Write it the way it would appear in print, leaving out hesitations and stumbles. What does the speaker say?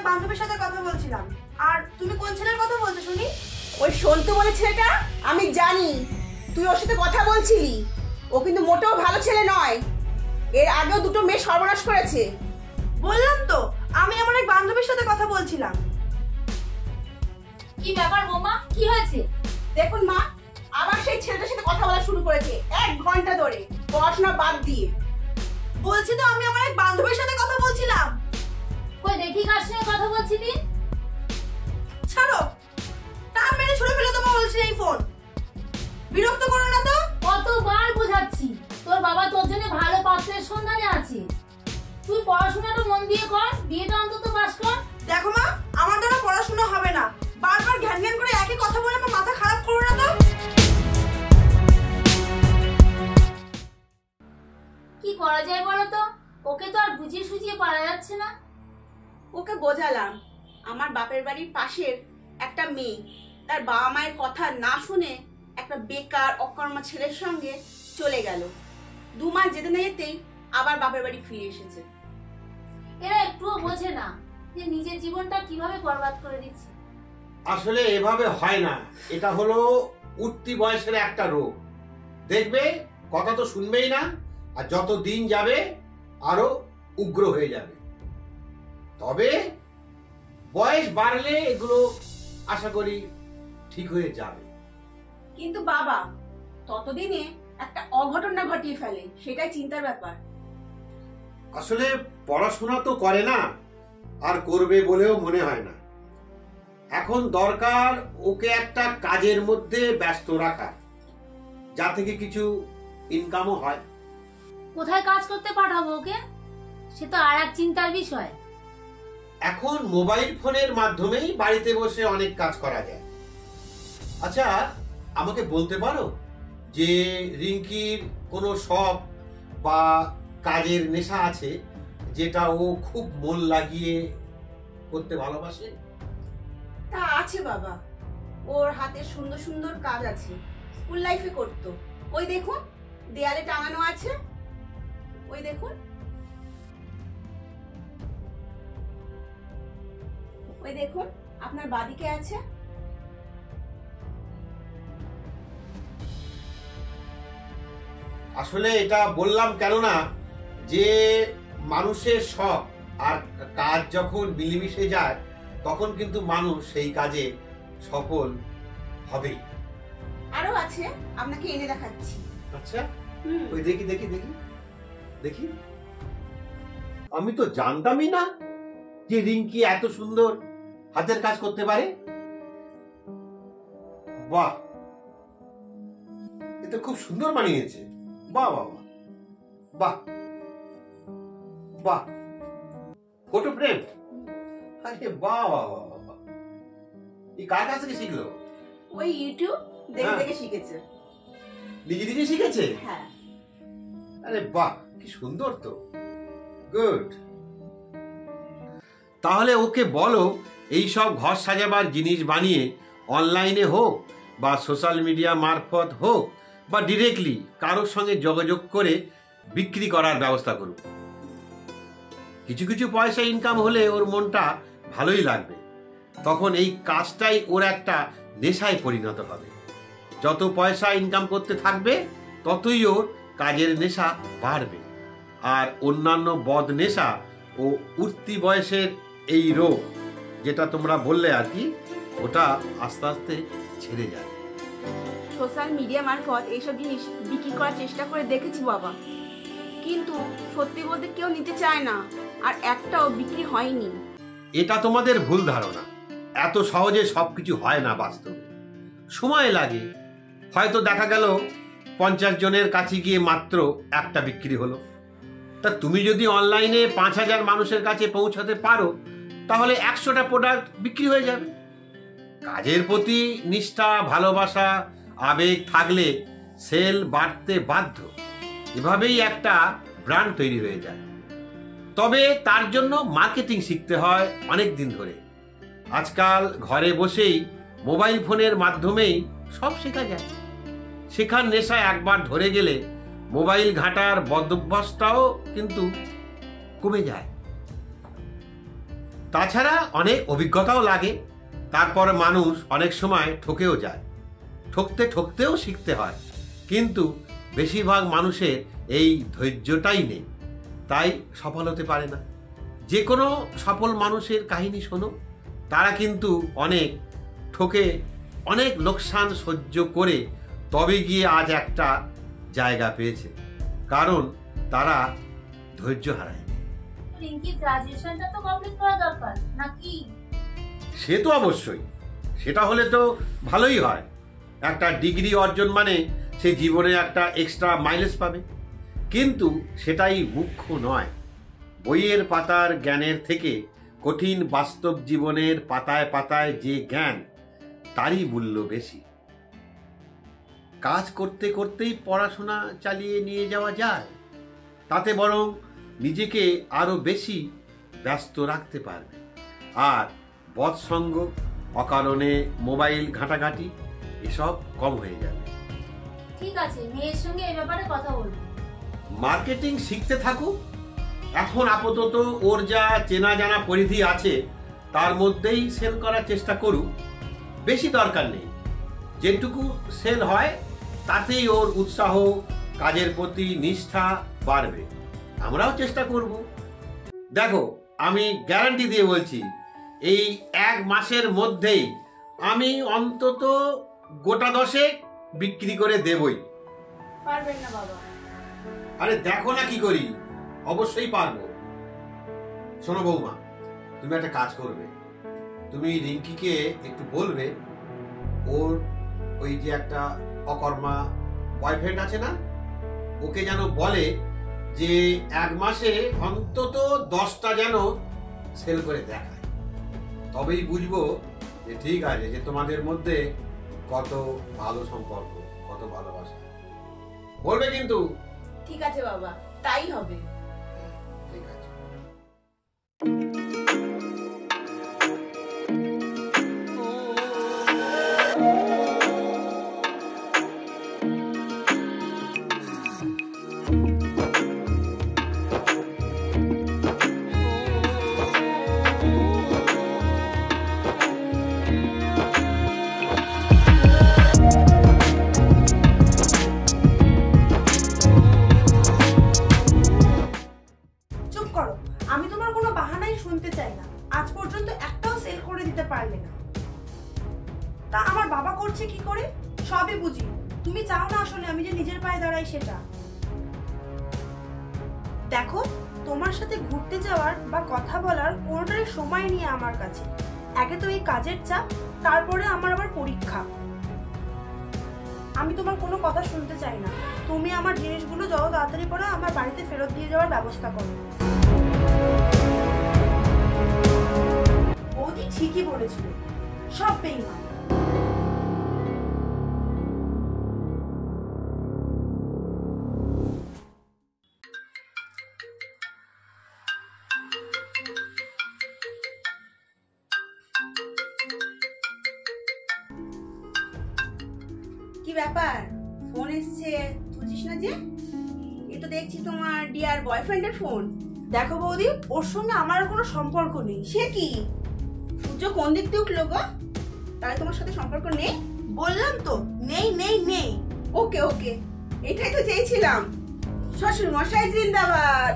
এক বান্ধবীর সাথে কথা বলছিলাম। আর তুমি কোন ছেলের কথা বলছো শুনি? ওই সন্তু বলে ছেলেটা, আমি জানি তুই ওর সাথে কথা বলছিলি। ও কিন্তু মোটেও ভালো ছেলে নয়। এর আগেও দুটো মেয়ে সর্বনাশ করেছে। বললাম তো আমি আমার এক বান্ধবীর সাথে কথা বলছিলাম। কি ব্যাপার বৌমা, কি হয়েছে? দেখুন মা, আবার সেই ছেলেটার সাথে কথা বলা শুরু করেছে 1 ঘন্টা ধরে, পড়াশোনা বাদ দিয়ে। বলছি তো আমি আমার এক বান্ধবীর সাথে কথা বলছিলাম। কই দেখি কার সঙ্গে কথা বলছিলি? ছাড়ো, টান মেরে ছুড়ে ফেলে দেবো বলছি এই ফোন। বিরক্ত করো না তো। কতবার বোঝাচ্ছি তোর বাবা তোর জন্য ভালো পাত্রের সন্ধানে আছে। তুই পড়াশোনাটা মন দিয়ে কর, বিয়েটা অন্তত পাস কর। দেখো মা, আমার দ্বারা পড়াশোনা হবে না। বারবার ঘ্যান ঘ্যান করে একই কথা বলে আমার মাথা খারাপ করো না তো। কি করা যায় বলো তো? ওকে তো আর বুঝিয়ে সুঝিয়ে পারা যাচ্ছে না। ওকে বোঝালাম, আমার বাপের বাড়ির পাশের একটা মেয়ে তার বাবা মায়ের কথা না শুনে একটা বেকার অকর্মা ছেলের সঙ্গে চলে গেল। 2 মাস যেতে না যেতেই আবার বাপের বাড়ি ফিরে এসেছে। এরা একটুও বোঝে না যে নিজের জীবনটা কিভাবে বরবাদ করে দিচ্ছে। আসলে এভাবে হয় না, এটা হলো উঠতি বয়সের একটা রোগ। দেখবে কথা তো শুনবেই না, আর যত দিন যাবে আরো উগ্র হয়ে যাবে। তবে বয়স বাড়লে এগুলো আশা করি ঠিক হয়ে যাবে। কিন্তু বাবা ততদিনে একটা অঘটনা ঘটিয়ে ফেলে, সেটাই চিন্তার ব্যাপার। আসলে পড়াশোনা তো করে না, আর করবে বলেও মনে হয় না। এখন দরকার ওকে একটা কাজের মধ্যে ব্যস্ত রাখা, যা থেকে কিছু ইনকামও হয়। কোথায় কাজ করতে পাঠাবো ওকে, সে তো আর এক চিন্তার বিষয়। এখন মোবাইল ফোনের মাধ্যমেই বাড়িতে বসে অনেক কাজ করা যায়। আচ্ছা, আমাকে বলতে পারো যে রিঙ্কির কোনো শখ বা কাজের নেশা আছে যেটা ও খুব মন লাগিয়ে করতে ভালোবাসে? তা আছে বাবা, ওর হাতে সুন্দর সুন্দর কাজ আছে, স্কুল লাইফে করতো। ওই দেখুন দেয়ালে টাঙানো আছে, ওই দেখুন, ওই দেখুন আপনার বাদিকে আছে। আসলে এটা বললাম কেননা যে মানুষের শখ আর কাজ যখন মিলেমিশে যায় তখন কিন্তু মানুষ সেই কাজে সফল হবেই। আরো আছে, আপনাকে এনে দেখাচ্ছি। আচ্ছা, ওই দেখি দেখি দেখি দেখি। আমি তো জানতামই না যে রিঙ্কি এত সুন্দর হাতের কাজ করতে পারে। বাহ, এটা খুব সুন্দর বানিয়েছে। বাহ বাহ বাহ বাহ বাহ, ফটো ফ্রেম। আরে বাহ বাহ বাহ বাহ, এই কার কাছ থেকে শিখলো? ওই ইউটিউব দেখে দেখে শিখেছে। নিজে নিজে শিখেছে? হ্যাঁ। আরে বাহ, কি সুন্দর তো, গুড। তাহলে ওকে বলো এই সব ঘর সাজাবার জিনিস বানিয়ে অনলাইনে হোক বা সোশ্যাল মিডিয়া মারফত হোক বা ডিরেক্টলি কারোর সঙ্গে যোগাযোগ করে বিক্রি করার ব্যবস্থা করুক। কিছু কিছু পয়সা ইনকাম হলে ওর মনটা ভালোই লাগবে। তখন এই কাজটাই ওর একটা নেশায় পরিণত হবে। যত পয়সা ইনকাম করতে থাকবে ততই ওর কাজের নেশা বাড়বে। আর অন্যান্য বদ নেশা ও উঠতি বয়সের এই রোগ যেটা তোমরা বললে আর কি, ওটা আস্তে আস্তে ছেড়ে যাবে। সোশ্যাল মিডিয়া মারফত এইসব জিনিস বিক্রি করার চেষ্টা করে দেখেছি বাবা, কিন্তু সত্যি বলতে কেউ নিতে চায় না, আর একটাও বিক্রি হয়নি। এটা তোমাদের ভুল ধারণা। এত সহজে সবকিছু হয় না, বাস্তবে সময় লাগে। হয়তো দেখা গেল 50 জনের কাছে গিয়ে মাত্র একটা বিক্রি হলো। তা তুমি যদি অনলাইনে 5000 মানুষের কাছে পৌঁছাতে পারো তাহলে 100টা প্রোডাক্ট বিক্রি হয়ে যাবে। কাজের প্রতি নিষ্ঠা, ভালোবাসা, আবেগ থাকলে সেল বাড়তে বাধ্য। এভাবেই একটা ব্র্যান্ড তৈরি হয়ে যায়। তবে তার জন্য মার্কেটিং শিখতে হয় অনেক দিন ধরে। আজকাল ঘরে বসেই মোবাইল ফোনের মাধ্যমেই সব শেখা যায়। শেখার নেশা একবার ধরে গেলে মোবাইল ঘাঁটার বদভ্যাসটাও কিন্তু কমে যায়। তাছাড়া অনেক অভিজ্ঞতাও লাগে। তারপরে মানুষ অনেক সময় ঠকেও যায়, ঠকতেও শিখতে হয়। কিন্তু বেশিরভাগ মানুষের এই ধৈর্যটাই নেই, তাই সফল হতে পারে না। যে কোনো সফল মানুষের কাহিনী শোনো, তারা কিন্তু অনেক ঠকে, অনেক লোকসান সহ্য করে তবে গিয়ে আজ একটা জায়গা পেয়েছে, কারণ তারা ধৈর্য হারায়নি। রিঙ্কির গ্রাজুয়েশনটা তো কমপ্লিট করা দরকার নাকি? সে তো অবশ্যই, সেটা হলে তো ভালোই হয়। একটা ডিগ্রি অর্জন মানে সে জীবনে একটা এক্সট্রা মাইলেজ পাবে, কিন্তু সেটাই মুখ্য নয়। বইয়ের পাতার জ্ঞানের থেকে কঠিন বাস্তব জীবনের পাতায় পাতায় যে জ্ঞান, তারই মূল্য বেশি। কাজ করতে করতেই পড়াশোনা চালিয়ে নিয়ে যাওয়া যায়, তাতে বরং নিজেকে আরো বেশি ব্যস্ত রাখতে পারবে। আর বৎসঙ্গ, অকারণে মোবাইল ঘাঁটাঘাঁটি এসব কম হয়ে যাবে। ঠিক আছে, মেয়ের সঙ্গে এই ব্যাপারে কথা বলবো। মার্কেটিং শিখতে থাকুক। এখন আপাতত ওর যা চেনা জানা পরিধি আছে তার মধ্যেই সেল করার চেষ্টা করুক, বেশি দরকার নেই। যেটুকু সেল হয় তাতেই ওর উৎসাহ, কাজের প্রতি নিষ্ঠা বাড়বে। আমরাও চেষ্টা করব। দেখো, আমি গ্যারান্টি দিয়ে বলছি, এই 1 মাসের মধ্যেই আমি অন্তত গোটা 10 বিক্রি করে দেবই। পারবেন না বাবা? আরে দেখো না কি করি, অবশ্যই পারবো। শোনো বৌমা, তুমি একটা কাজ করবে। তুমি রিঙ্কিকে একটু বলবে, ওর ওই যে একটা অকর্মা বয়ফ্রেন্ড আছে না, ওকে যেন বলে যে 1 মাসে অন্তত 10টা যেন সেল করে দেখায়। তবেই বুঝবো যে ঠিক আছে, যে তোমাদের মধ্যে কত ভালো সম্পর্ক, কত ভালোবাসা। বলবে কিন্তু? ঠিক আছে বাবা, তাই হবে। ঠিক আছে। চুপ করো, আমি তোমার কোনো বাহানাই শুনতে চাই না। আজ পর্যন্ত একটাও সেল করে দিতে পারলে না। তা আমার বাবা করছে কি করে? সবই বুঝি। তুমি চাও না আসলে আমি যে নিজের পায়ে দাঁড়াই সেটা। দেখো, তোমার সাথে ঘুরতে যাওয়ার বা কথা বলার কোনোটারই সময় নিয়ে আমার কাছে। একে তো এই কাজের চাপ, তারপরে আমার আবার পরীক্ষা। আমি তোমার কোনো কথা শুনতে চাই না। তুমি আমার জিনিসগুলো যত তাড়াতাড়ি করে আমার বাড়িতে ফেরত দিয়ে যাওয়ার ব্যবস্থা করো। বৌদি ঠিকই বলেছিল, সব বেঈমান। কি ব্যাপার, ফোন এসছে, তুলছিস না যে? এ তো দেখছি তোমার ডিয়ার বয়ফ্রেন্ডের ফোন। দেখো বৌদি, ওর সঙ্গে আমার আর কোনো সম্পর্ক নেই। সে কি? সূর্য কোন দিক দিয়ে উঠলো গো? তাহলে তোমার সাথে সম্পর্ক নেই? বললাম তো, নেই নেই নেই। ওকে ওকে, এটাই তো চেয়েছিলাম। শ্বশুর মশাই জিন্দাবাদ।